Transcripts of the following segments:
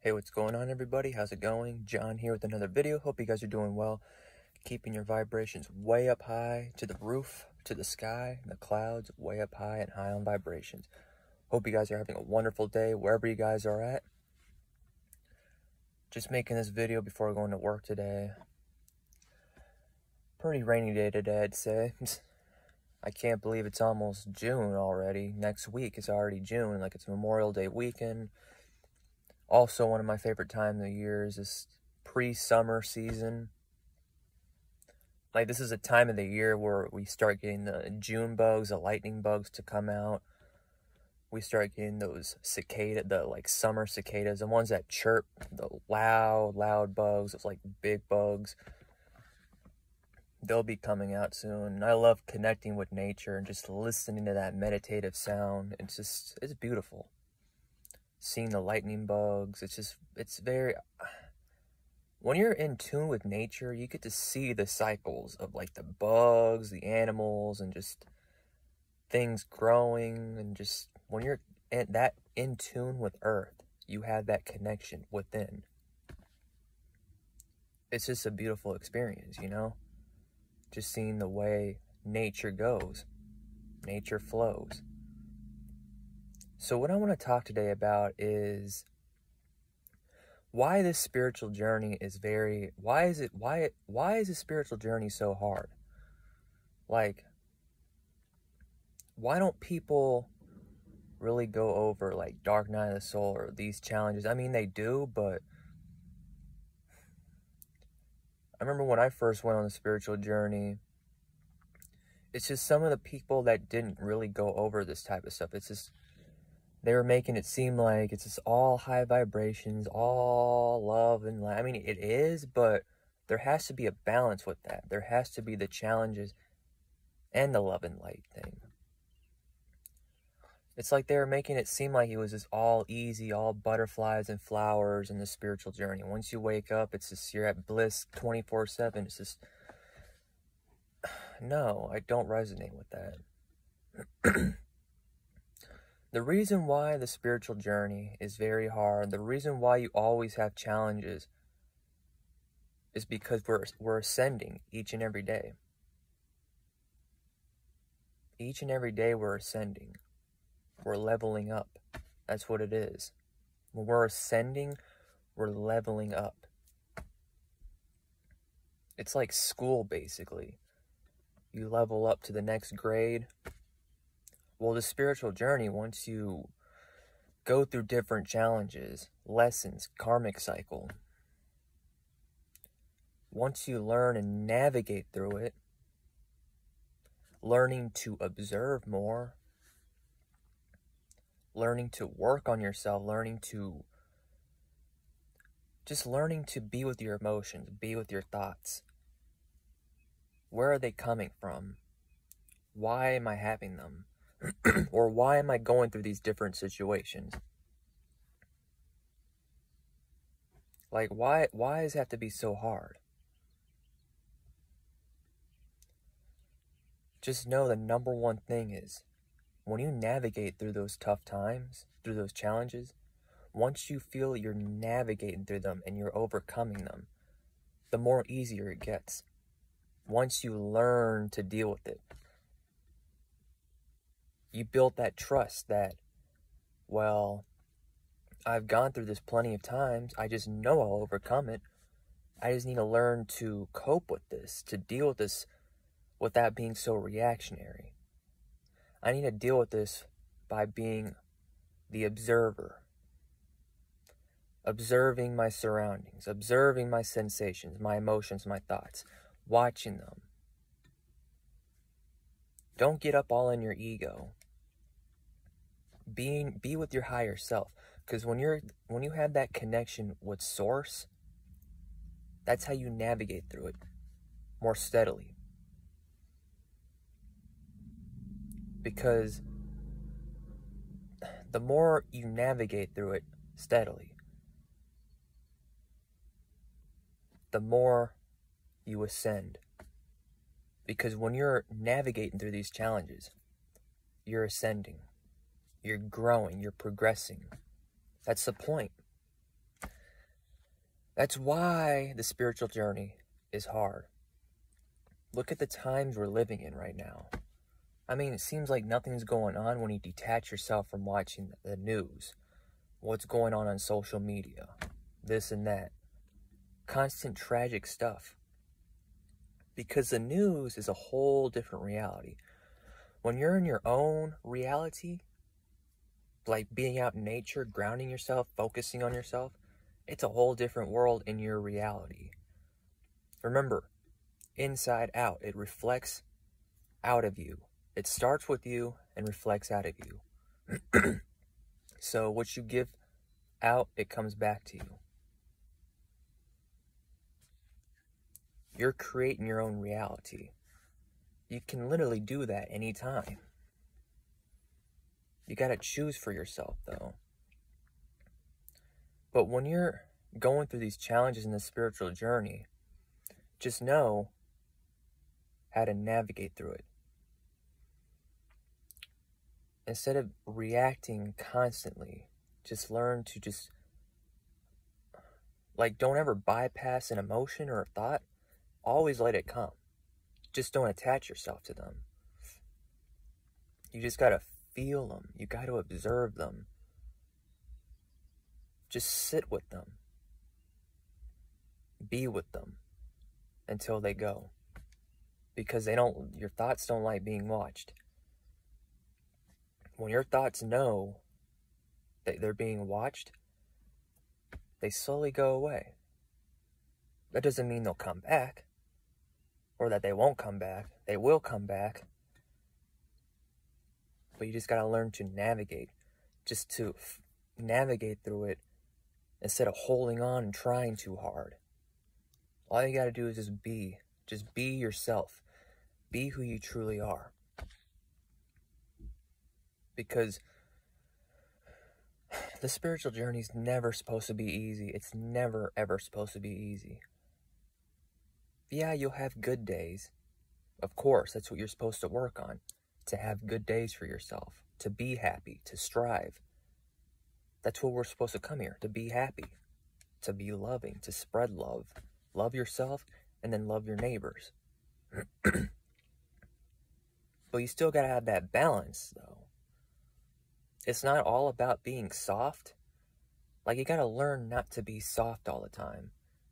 Hey, what's going on, everybody? How's it going? John here with another video. Hope you guys are doing well. Keeping your vibrations way up high, to the roof, to the sky, the clouds, way up high and high on vibrations. Hope you guys are having a wonderful day wherever you guys are at. Just making this video before going to work today. Pretty rainy day today, I'd say. I can't believe it's almost June already. Next week is already June, like it's Memorial Day weekend. Also, one of my favorite times of the year is this pre-summer season. Like, this is a time of the year where we start getting the June bugs, the lightning bugs to come out. We start getting those summer cicadas, the ones that chirp, the loud bugs, those like big bugs. They'll be coming out soon. And I love connecting with nature and just listening to that meditative sound. It's beautiful. Seeing the lightning bugs, it's very, when you're in tune with nature, you get to see the cycles of like the bugs, the animals, and just things growing, and just when you're in tune with earth, you have that connection within. It's just a beautiful experience, you know? Just seeing the way nature goes, nature flows. So what I want to talk today about is why this spiritual journey is why is the spiritual journey so hard? Like, why don't people really go over like Dark Night of the Soul or these challenges? I mean, they do, but I remember when I first went on the spiritual journey, it's just some of the people that didn't really go over this type of stuff. It's just, they were making it seem like it's just all high vibrations, all love and light. I mean, it is, but there has to be a balance with that. There has to be the challenges and the love and light thing. It's like they were making it seem like it was just all easy, all butterflies and flowers in the spiritual journey. Once you wake up, it's just, you're at bliss 24/7. It's just, no, I don't resonate with that. The reason why the spiritual journey is very hard, the reason why you always have challenges, is because we're ascending each and every day. Each and every day we're ascending. We're leveling up. That's what it is. When we're ascending, we're leveling up. It's like school, basically. You level up to the next grade. Well, the spiritual journey, once you go through different challenges, lessons, karmic cycle, once you learn and navigate through it, learning to observe more, learning to work on yourself, learning to be with your emotions, be with your thoughts. Where are they coming from? Why am I having them? Or why am I going through these different situations? Like, why does it have to be so hard? Just know the number one thing is, when you navigate through those tough times, through those challenges, once you feel you're navigating through them and you're overcoming them, the more easier it gets. Once you learn to deal with it, you build that trust that, well, I've gone through this plenty of times. I just know I'll overcome it. I just need to learn to cope with this, to deal with this without being so reactionary. I need to deal with this by being the observer. Observing my surroundings, observing my sensations, my emotions, my thoughts, watching them. Don't get up all in your ego. Be with your higher self, because when you have that connection with source, that's how you navigate through it more steadily. Because the more you navigate through it steadily, the more you ascend. Because when you're navigating through these challenges, you're ascending. You're growing, you're progressing. That's the point. That's why the spiritual journey is hard. Look at the times we're living in right now. I mean, it seems like nothing's going on when you detach yourself from watching the news. What's going on social media, this and that. Constant tragic stuff. Because the news is a whole different reality. When you're in your own reality, like being out in nature, grounding yourself, focusing on yourself, it's a whole different world in your reality. Remember, inside out, it reflects out of you. It starts with you and reflects out of you. So what you give out, it comes back to you. You're creating your own reality. You can literally do that anytime. You gotta choose for yourself, though. But when you're going through these challenges in the spiritual journey, just know how to navigate through it. Instead of reacting constantly, just learn to don't ever bypass an emotion or a thought. Always let it come. Just don't attach yourself to them. You just gotta feel them. You gotta observe them. Just sit with them. Be with them until they go. Because your thoughts don't like being watched. When your thoughts know that they're being watched, they slowly go away. That doesn't mean they'll come back, or that they won't come back. They will come back. But you just gotta learn to navigate, just to navigate through it instead of holding on and trying too hard. All you gotta do is just be yourself. Be who you truly are. Because the spiritual journey is never supposed to be easy. It's never, ever supposed to be easy. Yeah, you'll have good days. Of course, that's what you're supposed to work on. To have good days for yourself. To be happy. To strive. That's what we're supposed to come here. To be happy. To be loving. To spread love. Love yourself and then love your neighbors. But you still gotta have that balance, though. It's not all about being soft. Like, you gotta learn not to be soft all the time.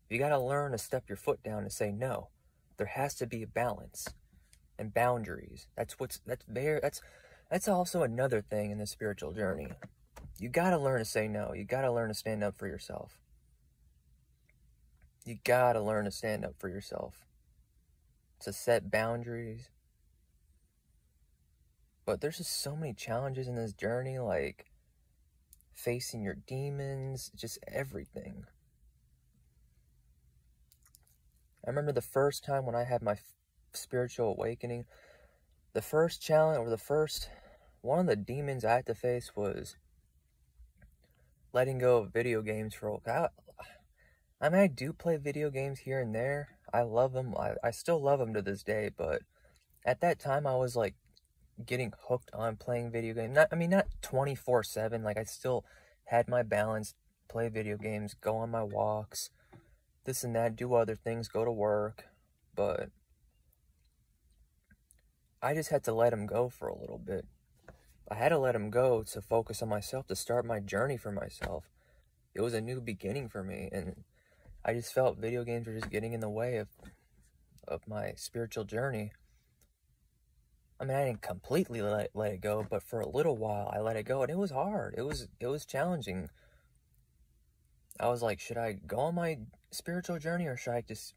You gotta learn to step your foot down and say no. There has to be a balance and boundaries. That's also another thing in the spiritual journey. You gotta learn to say no. You gotta learn to stand up for yourself. You gotta learn to stand up for yourself. To set boundaries. But there's just so many challenges in this journey, like facing your demons, just everything. I remember the first time when I had my spiritual awakening, the first challenge, or one of the demons I had to face was letting go of video games I mean, I do play video games here and there. I love them. I still love them to this day, but at that time I was like getting hooked on playing video games. Not 24/7. Like, I still had my balance, play video games, go on my walks, this and that, do other things, go to work. But I just had to let them go for a little bit. I had to let them go to focus on myself, to start my journey for myself. It was a new beginning for me, and I just felt video games were just getting in the way of my spiritual journey. I mean, I didn't completely let it go, but for a little while I let it go, and it was hard. It was challenging. I was like, should I go on my spiritual journey, or should I just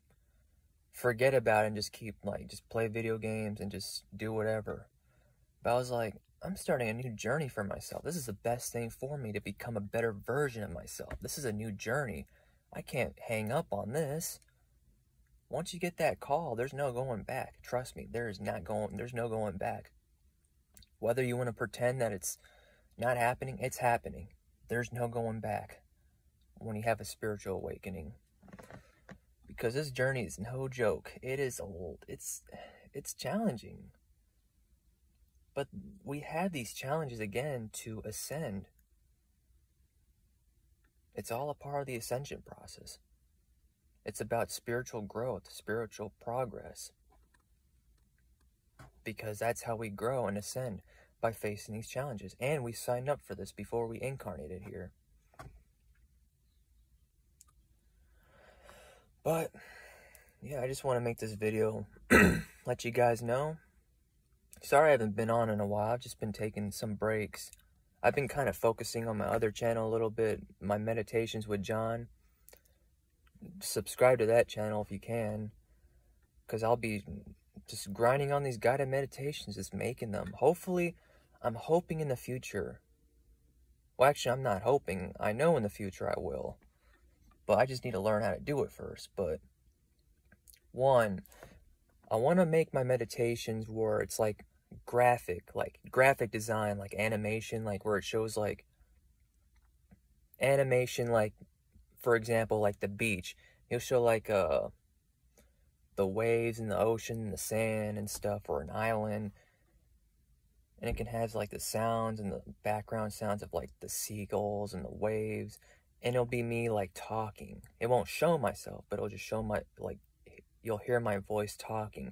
forget about it and just just play video games and just do whatever? But I was like, I'm starting a new journey for myself. This is the best thing for me to become a better version of myself. This is a new journey. I can't hang up on this. Once you get that call, there's no going back. Trust me, there's no going back. Whether you want to pretend that it's not happening, it's happening. There's no going back when you have a spiritual awakening. Because this journey is no joke. It is old. It's challenging. But we have these challenges again to ascend. It's all a part of the ascension process. It's about spiritual growth, spiritual progress. Because that's how we grow and ascend, by facing these challenges. And we signed up for this before we incarnated here. But yeah, I just want to make this video, let you guys know. Sorry I haven't been on in a while. I've just been taking some breaks. I've been kind of focusing on my other channel a little bit, my meditations with John. Subscribe to that channel if you can, because I'll be just grinding on these guided meditations, just making them. Hopefully, I'm hoping in the future. Well, actually, I'm not hoping. I know in the future I will. But I just need to learn how to do it first. But one, I want to make my meditations where it's like graphic design, like animation, like where it shows like animation, like for example, like the beach. You'll show like the waves and the ocean and the sand and stuff, or an island, and it can have like the sounds and the background sounds of like the seagulls and the waves, and it'll be me like talking. It won't show myself, but it'll just show my, like, you'll hear my voice talking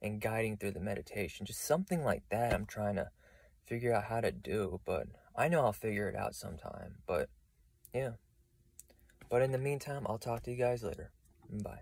and guiding through the meditation. Just something like that I'm trying to figure out how to do, but I know I'll figure it out sometime. But yeah, but in the meantime, I'll talk to you guys later. Bye.